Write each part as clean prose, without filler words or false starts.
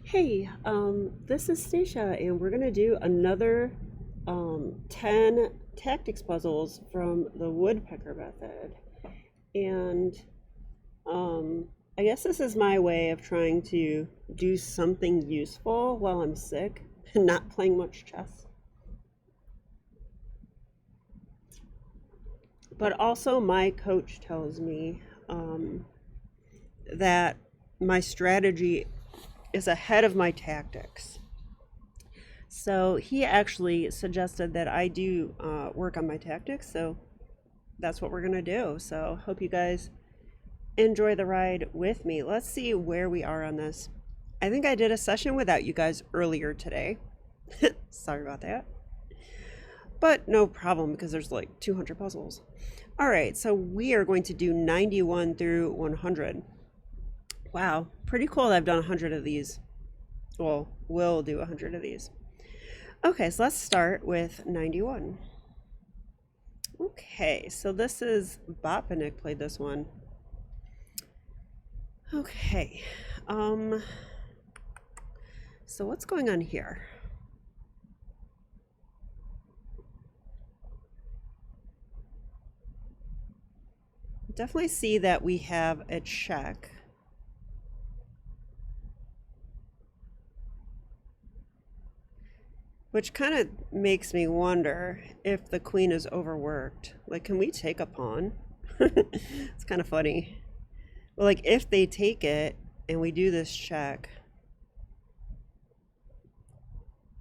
Hey, this is Stacia, and we're gonna do another 10 tactics puzzles from the Woodpecker Method. And I guess this is my way of trying to do something useful while I'm sick and not playing much chess. But also, my coach tells me that my strategy is ahead of my tactics. So he actually suggested that I do work on my tactics. So that's what we're going to do. So hope you guys enjoy the ride with me. Let's see where we are on this. I think I did a session without you guys earlier today. Sorry about that. But no problem because there's like 200 puzzles. All right, so we are going to do 91 through 100. Wow, pretty cool that I've done 100 of these. Well, we'll do 100 of these. Okay, so let's start with 91. Okay, so this is Botvinnik played this one. Okay, so what's going on here? Definitely see that we have a check. Which kind of makes me wonder if the queen is overworked. Like, can we take a pawn? It's kind of funny. Well, like, if they take it and we do this check.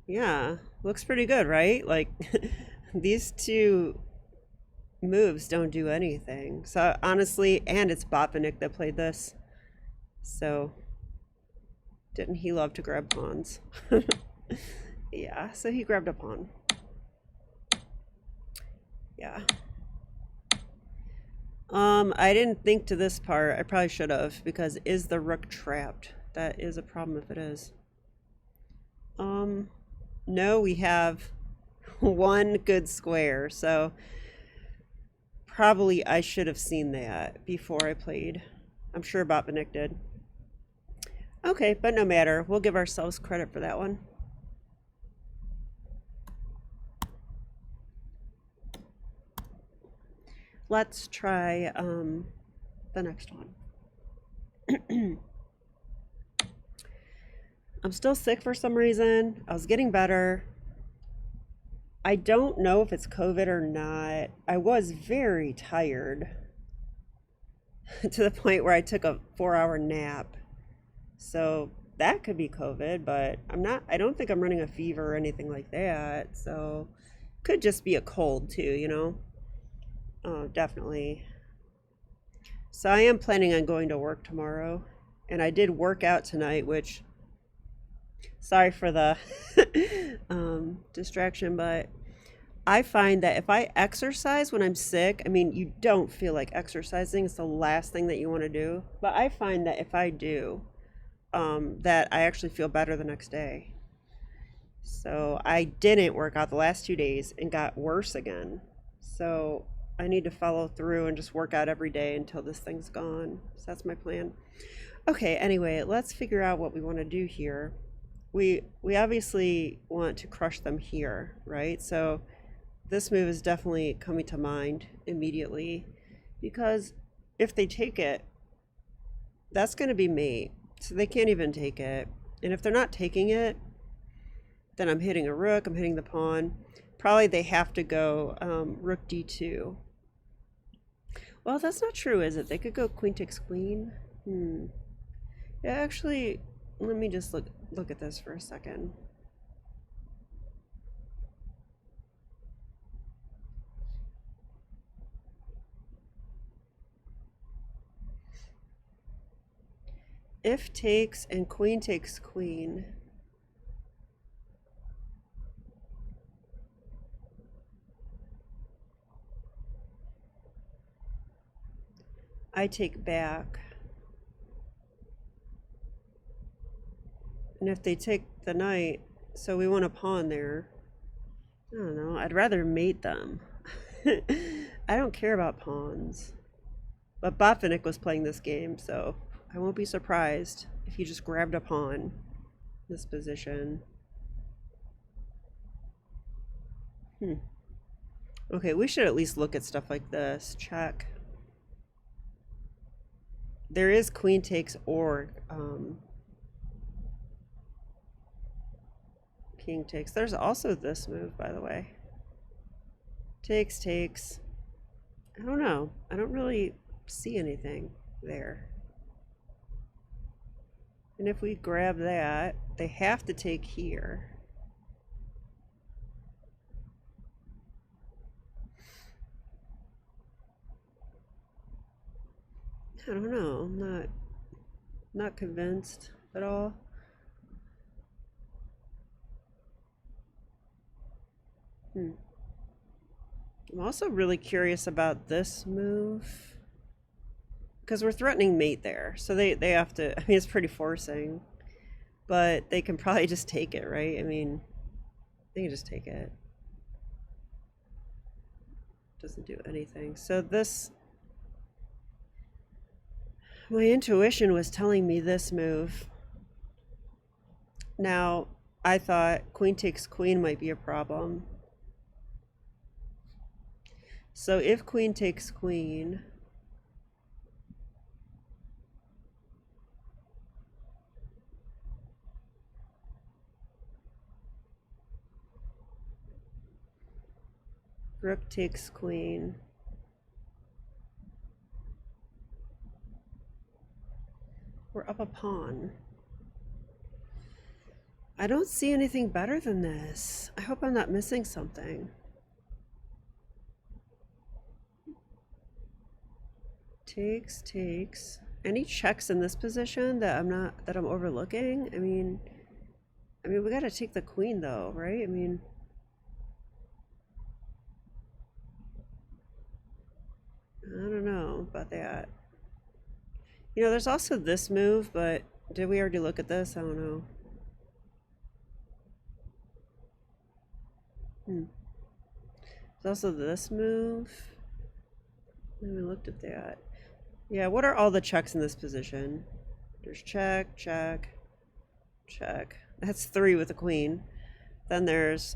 Yeah, looks pretty good, right? Like, these two moves don't do anything. So, honestly, and it's Botvinnik that played this. So, didn't he love to grab pawns? Yeah, so he grabbed a pawn. Yeah. I didn't think to this part. I probably should have, because is the rook trapped? That is a problem if it is. No, we have one good square, so probably I should have seen that before I played. I'm sure Botvinnik did. Okay, but no matter. We'll give ourselves credit for that one. Let's try the next one. I'm still sick for some reason. I was getting better. I don't know if it's COVID or not. I was very tired to the point where I took a 4-hour nap. So that could be COVID, but I don't think I'm running a fever or anything like that. So could just be a cold too, you know? Oh, definitely. So I am planning on going to work tomorrow, and I did work out tonight, which, sorry for the distraction, but I find that if I exercise when I'm sick, I mean, you don't feel like exercising. It's the last thing that you want to do. But I find that if I do, that I actually feel better the next day. So I didn't work out the last 2 days and got worse again. So I need to follow through and just work out every day until this thing's gone. So that's my plan. Okay, anyway, let's figure out what we want to do here. We obviously want to crush them here, right? So this move is definitely coming to mind immediately, because if they take it, that's going to be mate. So they can't even take it. And if they're not taking it, then I'm hitting a rook, I'm hitting the pawn. Probably they have to go rook d2. Well, that's not true, is it? They could go queen takes queen. Yeah, actually, let me just look at this for a second. If takes and queen takes queen. I take back. And if they take the knight, so we want a pawn there. I don't know. I'd rather mate them. I don't care about pawns. But Botvinnik was playing this game, so I won't be surprised if he just grabbed a pawn. this position. Okay, we should at least look at stuff like this. Check. There is queen takes or king takes. There's also this move, by the way. Takes, takes. I don't know. I don't really see anything there. And if we grab that, they have to take here. I don't know. I'm not convinced at all. I'm also really curious about this move because we're threatening mate there, so they have to. I mean, it's pretty forcing, but they can probably just take it, right? I mean, they can just take it. Doesn't do anything. So this, my intuition was telling me this move. Now, I thought queen takes queen might be a problem. So if queen takes queen, rook takes queen, we're up a pawn. I don't see anything better than this. I hope I'm not missing something. Takes, takes. Any checks in this position that I'm overlooking? I mean we gotta take the queen though, right? I mean, I don't know about that. You know, there's also this move, but did we already look at this? I don't know. There's also this move. And we looked at that. Yeah, what are all the checks in this position? There's check, check, check. That's 3 with the queen. Then there's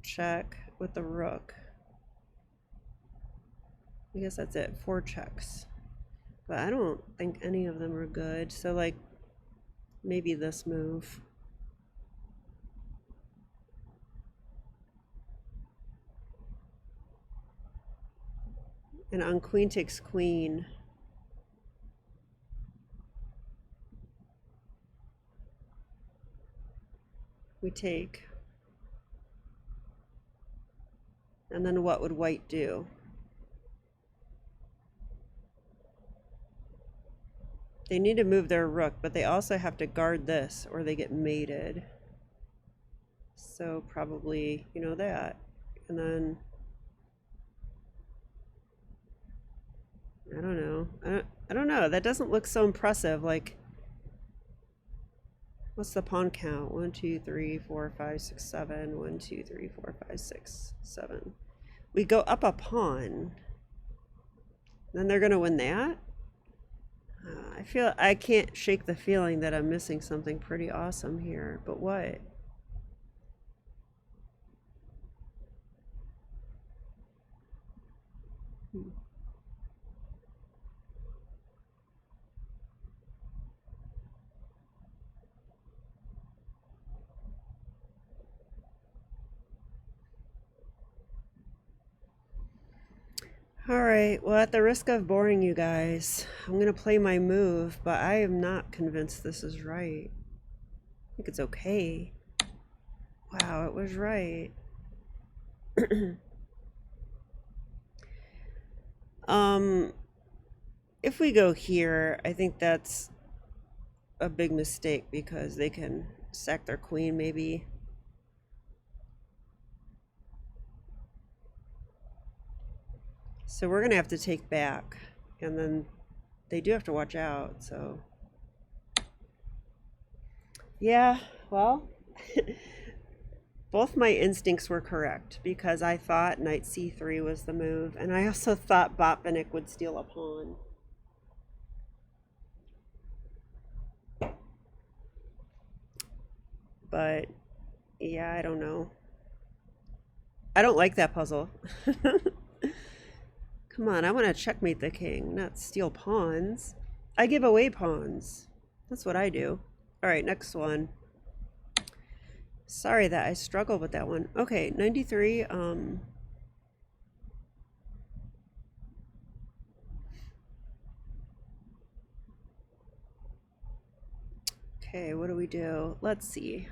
check with the rook. I guess that's it, 4 checks. But I don't think any of them are good. So like maybe this move. And on queen takes queen, we take. And then what would white do? They need to move their rook, but they also have to guard this or they get mated. So probably, you know, that. And then I don't know. I don't know. That doesn't look so impressive. Like, what's the pawn count? 1, 2, 3, 4, 5, 6, 7. 1, 2, 3, 4, 5, 6, 7. We go up a pawn. Then they're gonna win that? I feel I can't shake the feeling that I'm missing something pretty awesome here. But what? All right, well, at the risk of boring you guys, I'm going to play my move, but I am not convinced this is right. I think it's okay. Wow, it was right. If we go here, I think that's a big mistake because they can sack their queen maybe. So we're gonna have to take back, and then they do have to watch out, so. Yeah, well, both my instincts were correct because I thought knight c3 was the move, and I also thought Botvinnik would steal a pawn. But yeah, I don't know. I don't like that puzzle. Come on, I want to checkmate the king, not steal pawns. I give away pawns. That's what I do. All right, next one. Sorry that I struggled with that one. Okay, 93. Okay, what do we do? Let's see.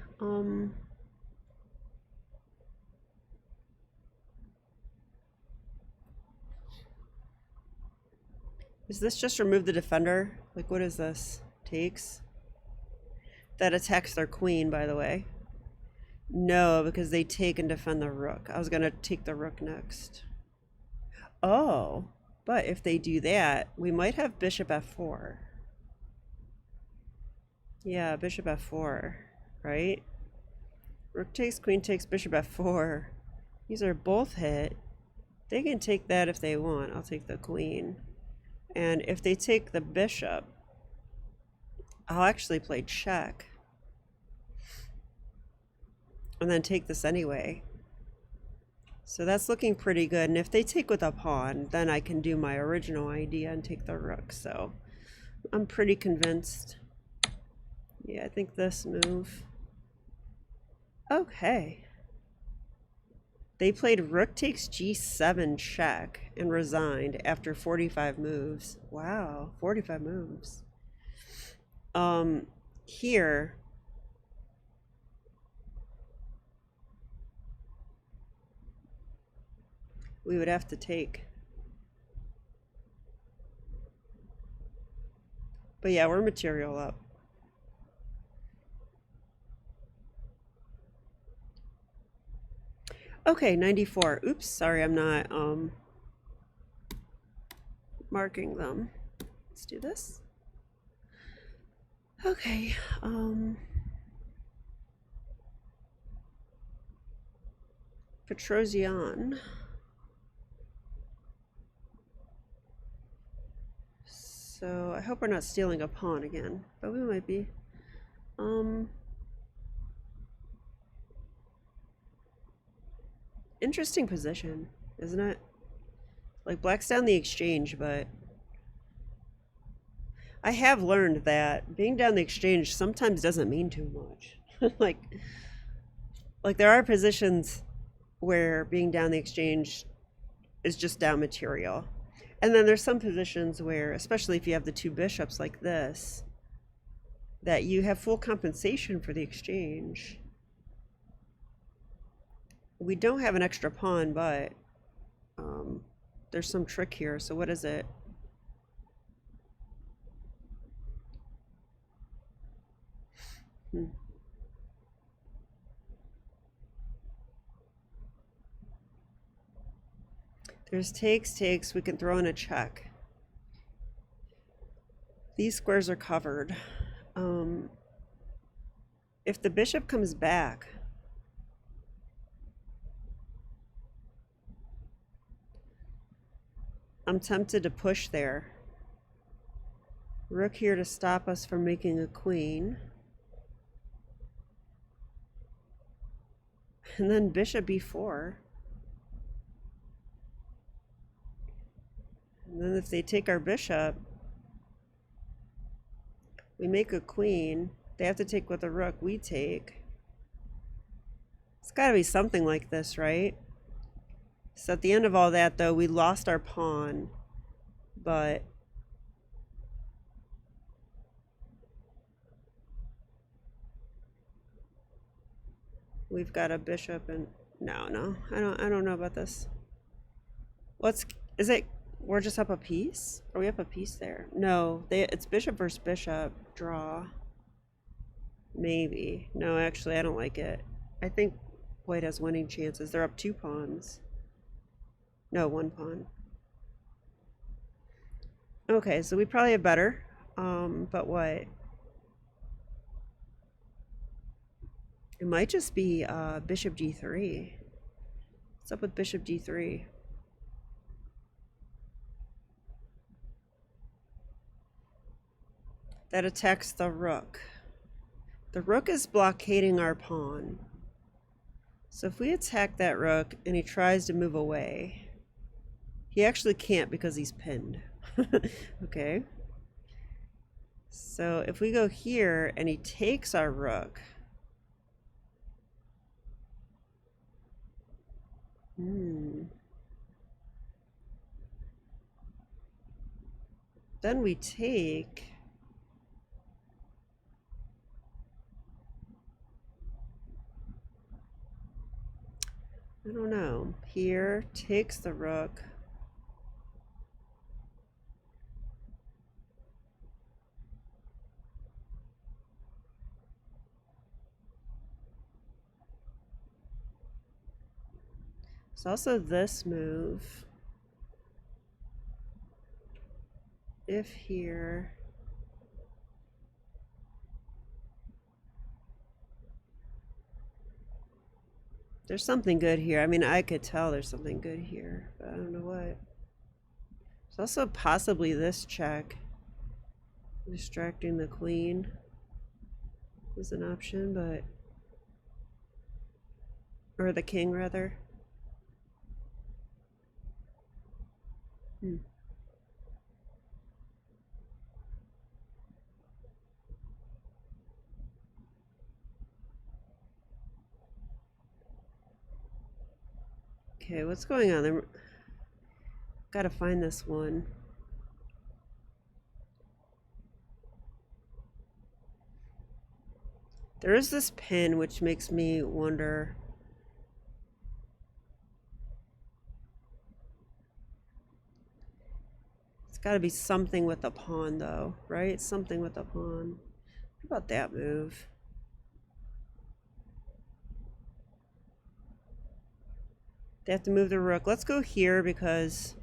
Is this just remove the defender? Like, what is this? Takes? That attacks their queen, by the way. No, because they take and defend the rook. I was gonna take the rook next. Oh, but if they do that, we might have bishop f4. Yeah, bishop f4, right? Rook takes, queen takes, bishop f4. These are both hit. They can take that if they want. I'll take the queen. And if they take the bishop, I'll actually play check. And then take this anyway. So that's looking pretty good. And if they take with a pawn, then I can do my original idea and take the rook. So I'm pretty convinced. Yeah, I think this move. Okay. They played rook takes g7 check and resigned after 45 moves. Wow, 45 moves. Here, we would have to take. But yeah, we're material up. Okay, 94. Oops, sorry, I'm not marking them. Let's do this. Okay, Petrosian. So I hope we're not stealing a pawn again, but we might be. Interesting position, isn't it? Like, black's down the exchange, but I have learned that being down the exchange sometimes doesn't mean too much. like there are positions where being down the exchange is just down material. And then there's some positions where, especially if you have the two bishops like this, that you have full compensation for the exchange. We don't have an extra pawn, but there's some trick here. So what is it? There's takes. We can throw in a check. These squares are covered. If the bishop comes back, I'm tempted to push there. Rook here to stop us from making a queen. And then bishop b4. And then if they take our bishop, we make a queen. They have to take with a rook. We take. It's got to be something like this, right? So at the end of all that, though, we lost our pawn, but we've got a bishop and no, I don't know about this. Is it? We're just up a piece? Are we up a piece there? No, it's bishop versus bishop. Draw. Maybe. No, actually, I don't like it. I think white has winning chances. They're up 2 pawns. No, 1 pawn. Okay, so we probably have better. But what? It might just be bishop g3. What's up with bishop g3? That attacks the rook. The rook is blockading our pawn. So if we attack that rook and he tries to move away, he actually can't because he's pinned. Okay. So if we go here and he takes our rook, then we take, I don't know, here takes the rook. There's also this move. If here, there's something good here. I mean, I could tell there's something good here, but I don't know what. There's also possibly this check. Distracting the queen is an option, but, or the king rather. Okay, what's going on there? Gotta find this one. There is this pin which makes me wonder. It's gotta be something with the pawn though, right? Something with the pawn. What about that move? They have to move the rook. Let's go here because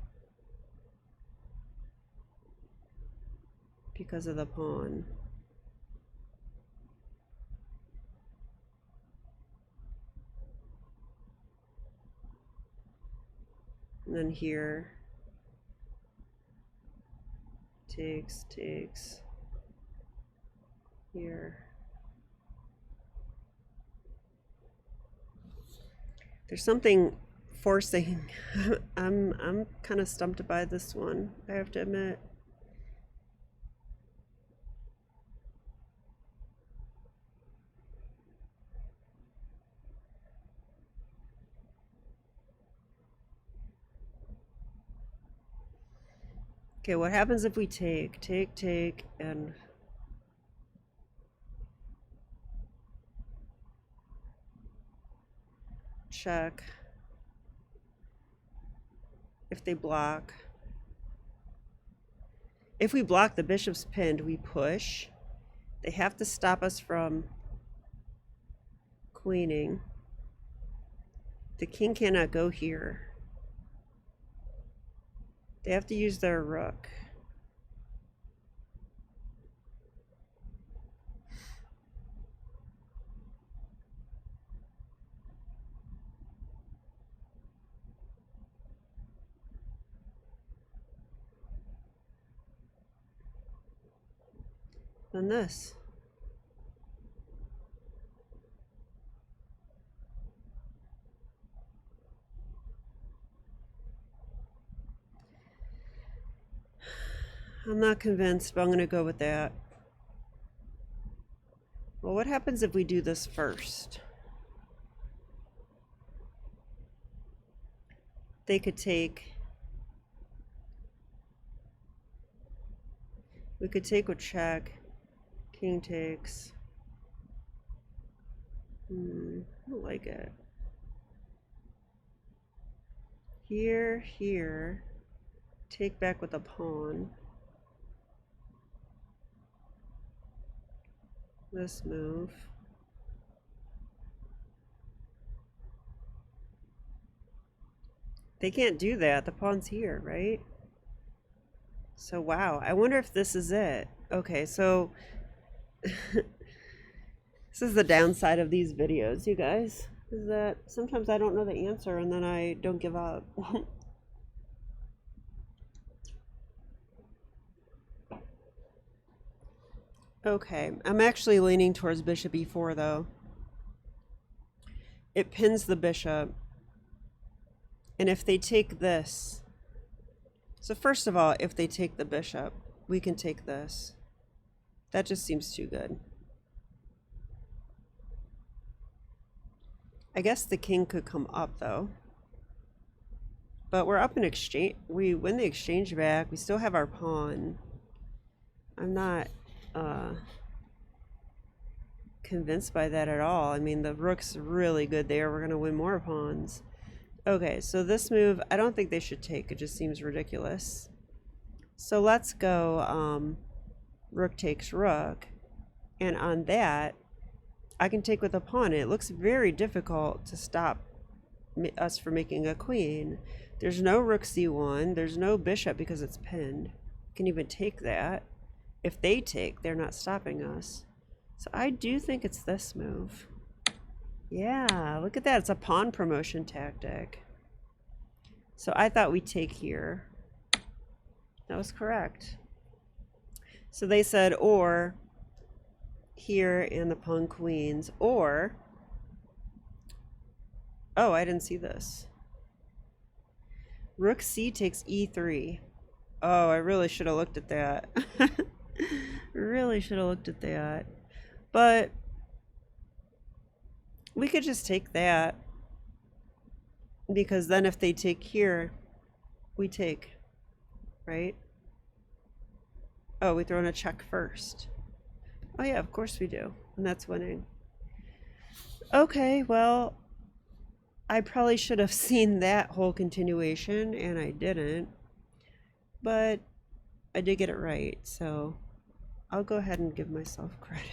of the pawn. And then here. Takes. Here. There's something forcing. I'm kind of stumped by this one, I have to admit. Okay, what happens if we take, and check? If they block. If we block, the bishop's pinned, we push. They have to stop us from queening. The king cannot go here. They have to use their rook. Then this. I'm not convinced, but I'm going to go with that. Well, what happens if we do this first? They could take... We could take with check. King takes. I don't like it. Here. Take back with a pawn. This move. They can't do that. The pawn's here, right? So wow, I wonder if this is it. Okay, so this is the downside of these videos, you guys, is that sometimes I don't know the answer and then I don't give up. Okay, I'm actually leaning towards bishop e4 though. It pins the bishop. And if they take this, so first of all, if they take the bishop, we can take this. That just seems too good. I guess the king could come up though. But we're up in exchange. We win the exchange back. We still have our pawn. I'm not convinced by that at all. I mean, the rook's really good there. We're going to win more pawns. Okay, so this move, I don't think they should take. It just seems ridiculous. So let's go rook takes rook. And on that, I can take with a pawn. It looks very difficult to stop us from making a queen. There's no rook c1. There's no bishop because it's pinned. You can even take that. If they take, they're not stopping us. So I do think it's this move. Yeah, look at that. It's a pawn promotion tactic. So I thought we'd take here. That was correct. So they said or here and the pawn queens, or oh, I didn't see this. Rook c takes e3. Oh, I really should have looked at that. Really should have looked at that. But we could just take that, because then if they take here, we take, right? Oh, we throw in a check first. Oh yeah, of course we do. And that's winning. Okay, well, I probably should have seen that whole continuation, and I didn't. But I did get it right, so I'll go ahead and give myself credit.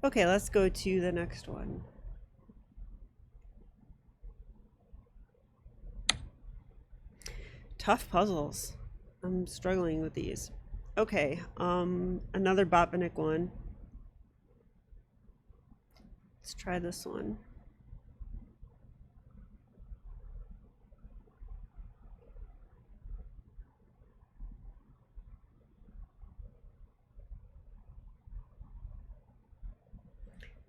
Okay, let's go to the next one. Tough puzzles. I'm struggling with these. Okay, another Botvinnik one. Let's try this one.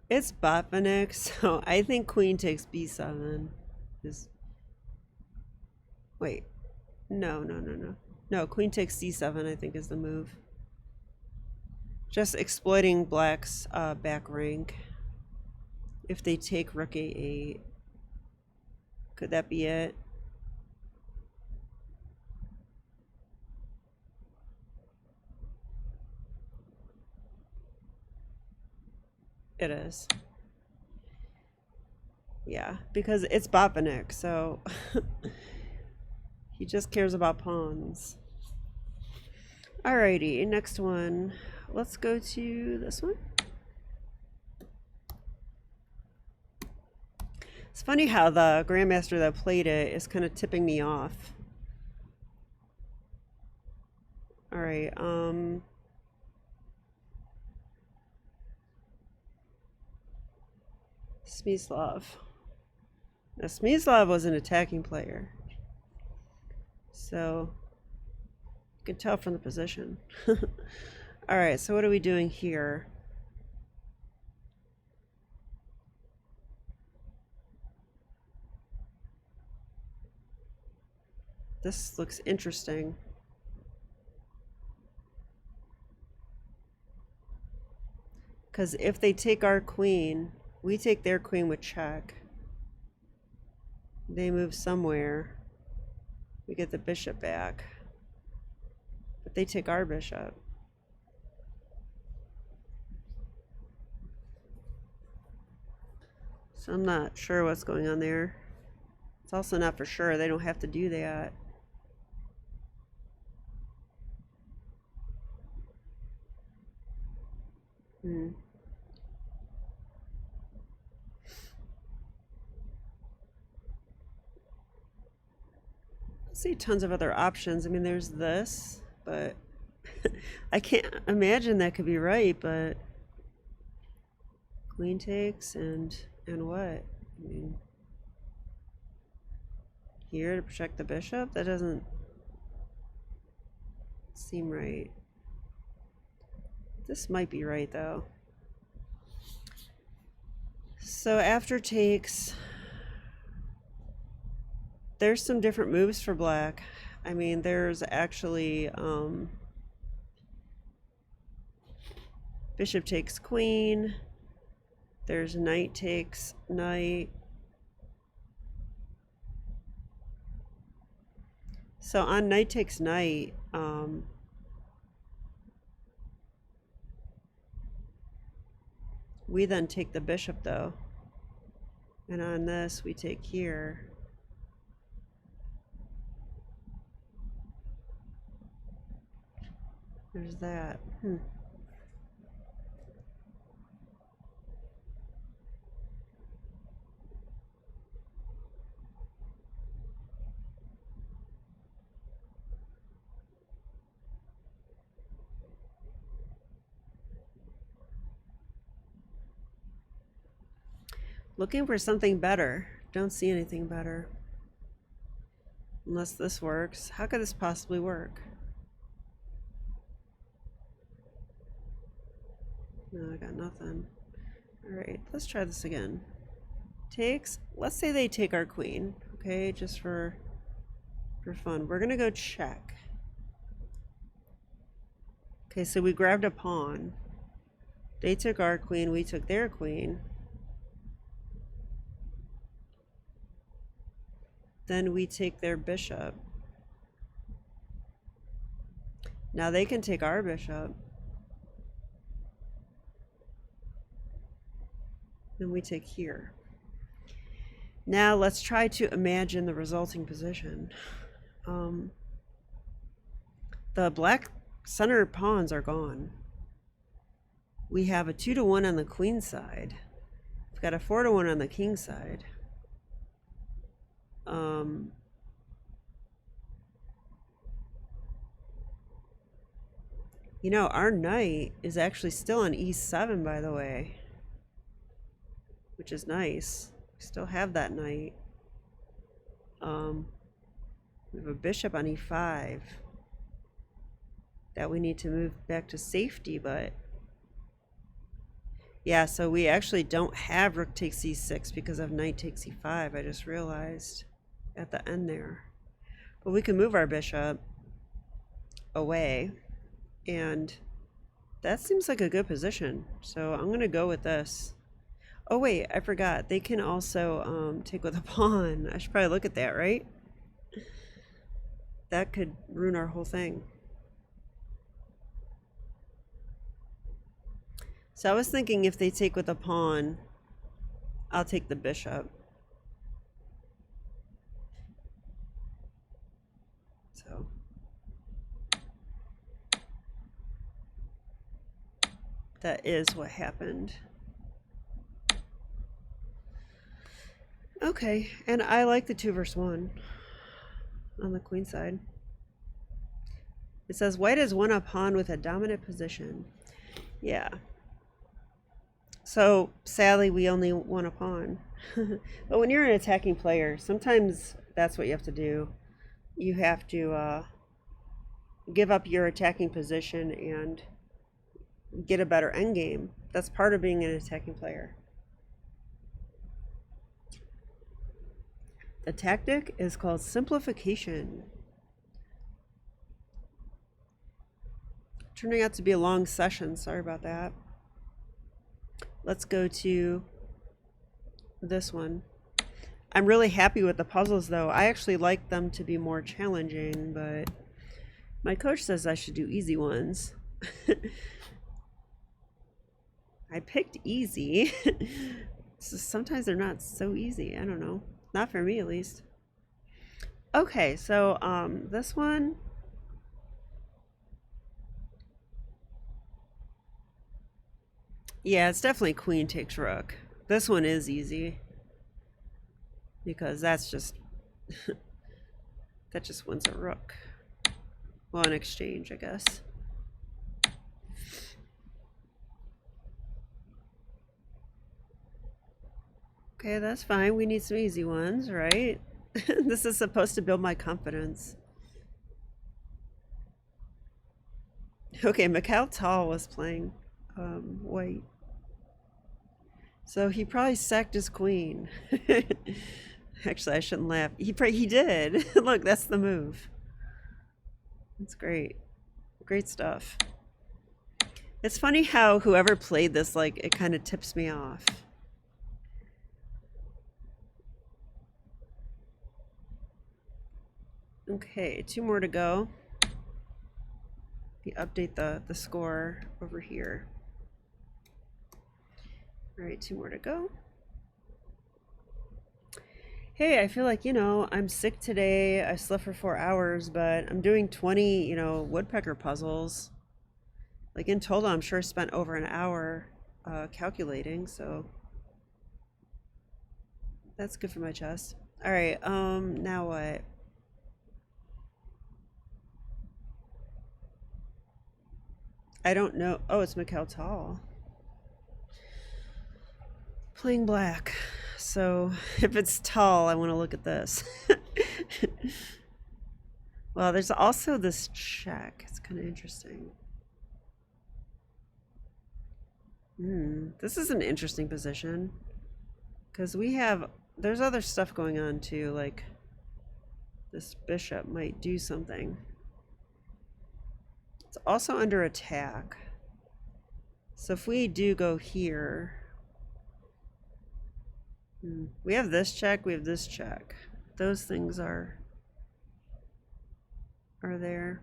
It's Botvinnik, so I think queen takes b7. Wait, no. No, queen takes c7 I think is the move. Just exploiting black's back rank. If they take rook a8. Could that be it? It is. Yeah, because it's Botvinnik, so he just cares about pawns. Alrighty, next one. Let's go to this one. It's funny how the grandmaster that played it is kind of tipping me off. Alright, Smyslov. Now, Smyslov was an attacking player, so you can tell from the position. Alright, so what are we doing here? This looks interesting. Because if they take our queen, we take their queen with check. They move somewhere. We get the bishop back. But they take our bishop. So I'm not sure what's going on there. It's also not for sure. They don't have to do that. I see tons of other options. I mean, there's this, but I can't imagine that could be right, but queen takes and what? I mean, here to protect the bishop? That doesn't seem right. This might be right though. So after takes, there's some different moves for black. I mean, there's actually bishop takes queen. There's knight takes knight. So on knight takes knight, we then take the bishop though. And on this, we take here. There's that. Looking for something better. Don't see anything better. Unless this works. How could this possibly work? No, I got nothing. Alright, let's try this again. Takes, let's say they take our queen, okay, just for fun. We're gonna go check. Okay, so we grabbed a pawn. They took our queen, we took their queen. Then we take their bishop. Now they can take our bishop. Then we take here. Now let's try to imagine the resulting position. The black center pawns are gone. We have a 2-to-1 on the queen side. We've got a 4-to-1 on the king side. You know, our knight is actually still on e7, by the way, which is nice. We still have that knight. We have a bishop on e5 that we need to move back to safety, but yeah, so we actually don't have rook takes e6 because of knight takes e5. I just realized at the end there. But we can move our bishop away, and that seems like a good position. So I'm going to go with this. Oh wait, I forgot. They can also take with a pawn. I should probably look at that, right? That could ruin our whole thing. So I was thinking if they take with a pawn, I'll take the bishop. So that is what happened. Okay, and I like the 2 versus 1 on the queen side. It says white has won a pawn with a dominant position. Yeah. So sadly, we only won a pawn. But when you're an attacking player, sometimes that's what you have to do. You have to give up your attacking position and get a better endgame. That's part of being an attacking player. The tactic is called simplification. Turning out to be a long session, sorry about that. Let's go to this one. I'm really happy with the puzzles though. I actually like them to be more challenging, but my coach says I should do easy ones. I picked easy. So sometimes they're not so easy. I don't know. Not for me, at least. Okay, so this one. Yeah, it's definitely queen takes rook. This one is easy because that's just that just wins a rook. Well, in exchange, I guess. Okay, that's fine. We need some easy ones, right? This is supposed to build my confidence. Okay, Mikhail Tal was playing white. So he probably sacked his queen. Actually, I shouldn't laugh. He did. Look, that's the move. It's great. Great stuff. It's funny how whoever played this, like, it kind of tips me off. Okay, 2 more to go. Update the score over here. All right, 2 more to go. Hey, I feel like, I'm sick today. I slept for 4 hours, but I'm doing 20, woodpecker puzzles. Like in total, I'm sure I spent over an hour calculating, so that's good for my chest. All right, now what? I don't know. Oh, it's Mikhail Tal. Playing black. So if it's tall, I want to look at this. Well, there's also this check. It's kind of interesting. This is an interesting position. Because there's other stuff going on too, like this bishop might do something. It's also under attack. So if we do go here, we have this check, we have this check. Those things are there.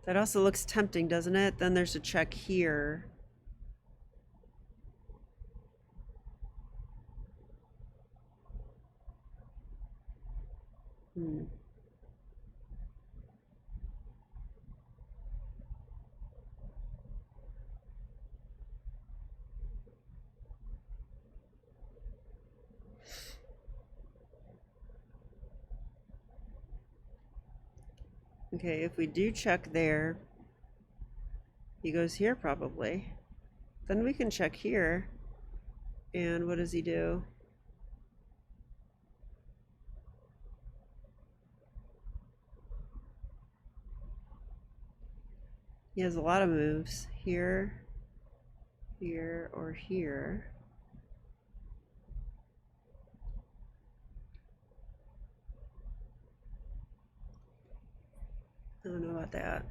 That also looks tempting, doesn't it? Then there's a check here. Okay, if we do check there, he goes here probably. Then we can check here. And what does he do? He has a lot of moves. Here, here, or here. I don't know about that.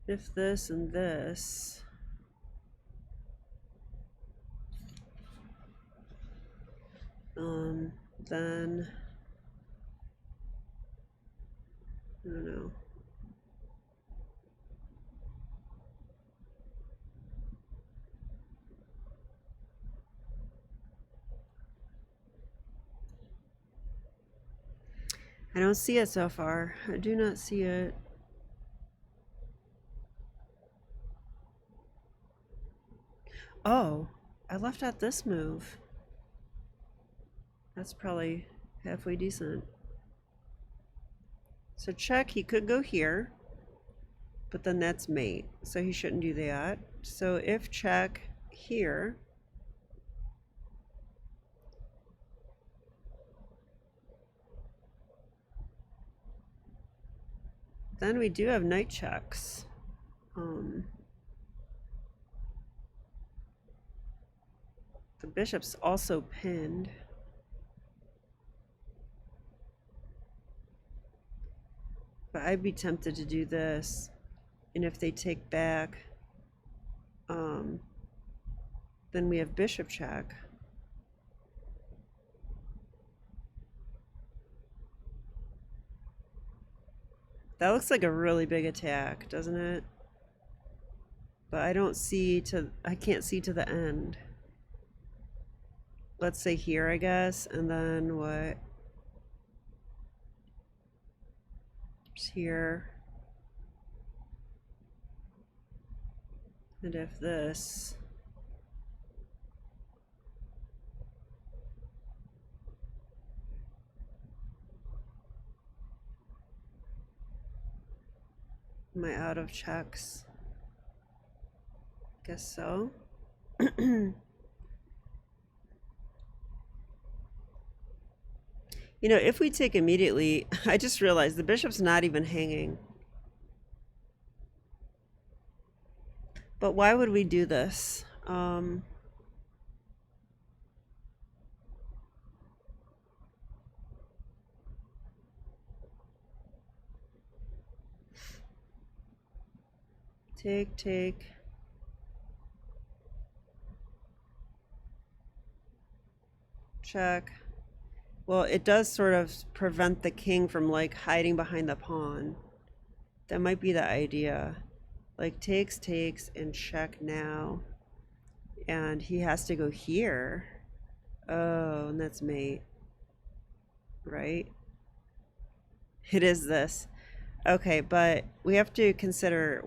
If this and this. Then I don't know. I don't see it so far. I do not see it. Oh, I left out this move. That's probably halfway decent. So check, he could go here, but then that's mate, so he shouldn't do that. So if check here, then we do have knight checks. The bishop's also pinned. But I'd be tempted to do this. And if they take back, then we have bishop check. That looks like a really big attack, doesn't it? But I can't see to the end. Let's say here, I guess, and then what? Just here. And if this. Am I out of checks? Guess so. You know, if we take immediately, I just realized the bishop's not even hanging. But why would we do this? Take. Check. Well, it does sort of prevent the king from like hiding behind the pawn. That might be the idea. Like takes, and check now. And he has to go here. Oh, and that's mate. Right? It is this. Okay, but we have to consider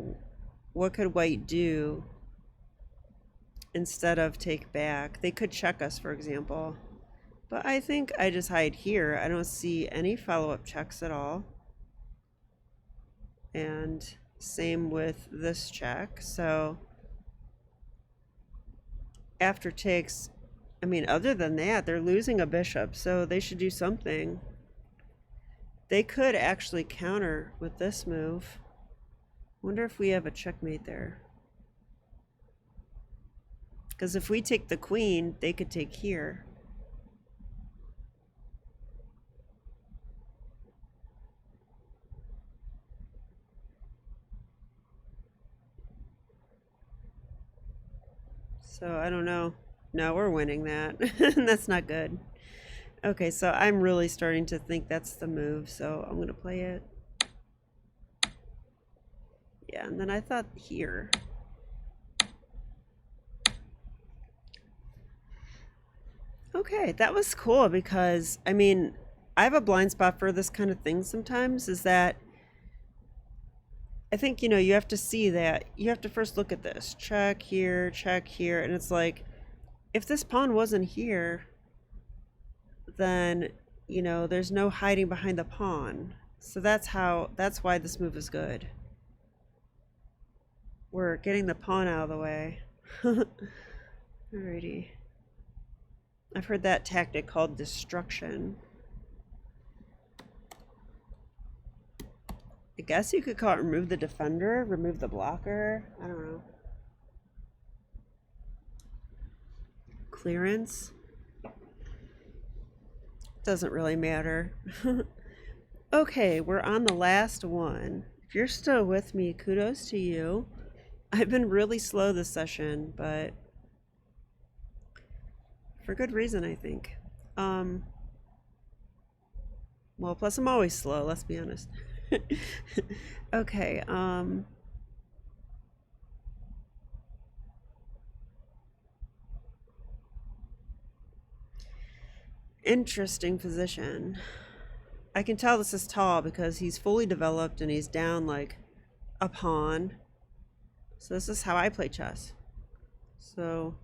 what could white do instead of take back. They could check us, for example. But I think I just hide here. I don't see any follow-up checks at all. And same with this check. So after takes, I mean, other than that, they're losing a bishop, so they should do something. They could actually counter with this move. Wonder if we have a checkmate there. Because if we take the queen, they could take here. So I don't know. No, we're winning that. That's not good. Okay, so I'm really starting to think that's the move, so I'm going to play it. Yeah, and then I thought here. Okay, that was cool because, I mean, I have a blind spot for this kind of thing sometimes, is that I think, you know, you have to see that. You have to first look at this. Check here, and it's like, if this pawn wasn't here, then, you know, there's no hiding behind the pawn. So that's why this move is good. We're getting the pawn out of the way. Alrighty. I've heard that tactic called destruction. I guess you could call it remove the defender, remove the blocker. I don't know. Clearance. Doesn't really matter. Okay, we're on the last one. If you're still with me, kudos to you. I've been really slow this session, but for good reason, I think. Well, plus I'm always slow, let's be honest. Okay, interesting position. I can tell this is tall because he's fully developed and he's down like a pawn. So this is how I play chess. So,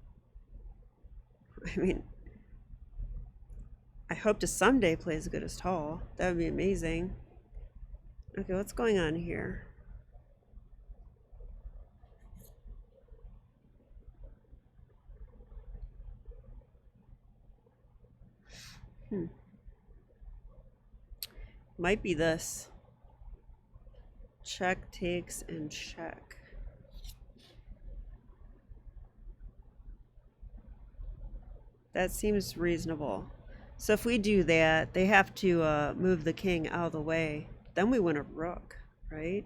I mean, I hope to someday play as good as tall. That would be amazing. Okay, what's going on here? Might be this. Check, takes, and check. That seems reasonable. So if we do that, they have to move the king out of the way. Then we win a rook, right?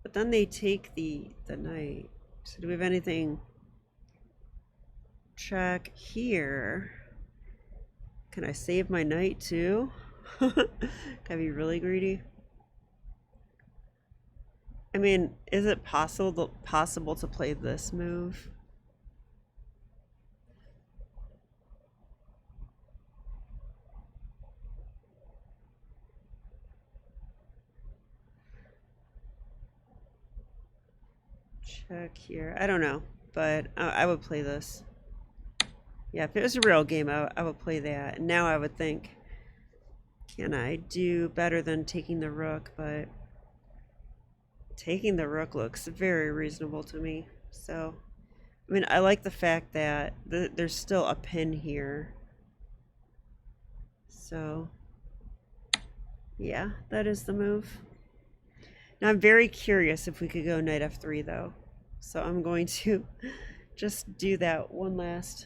But then they take the knight. So do we have anything? Check here. Can I save my knight too? Can I be really greedy? I mean, is it possible to play this move? Check here. I don't know, but I would play this. Yeah, if it was a real game, I would play that. And now I would think, can I do better than taking the rook? But taking the rook looks very reasonable to me. So, I mean, I like the fact that there's still a pin here. So, yeah, that is the move. Now, I'm very curious if we could go knight f3, though. So I'm going to just do that one last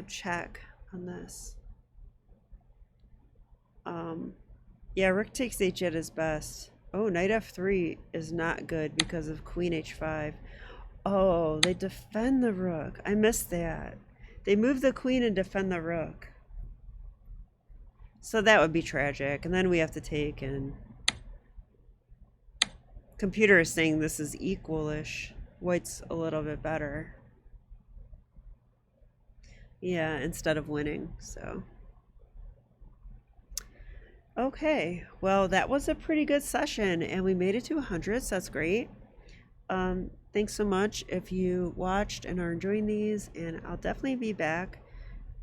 check on this. Yeah, rook takes h8 is best. Oh, knight f3 is not good because of queen h5. Oh, they defend the rook. I missed that. They move the queen and defend the rook. So that would be tragic. And then we have to take, and computer is saying this is equalish. White's a little bit better. Yeah, instead of winning, so. Okay, well, that was a pretty good session, and we made it to 100, so that's great. Thanks so much if you watched and are enjoying these, and I'll definitely be back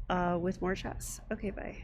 with more chess. Okay, bye.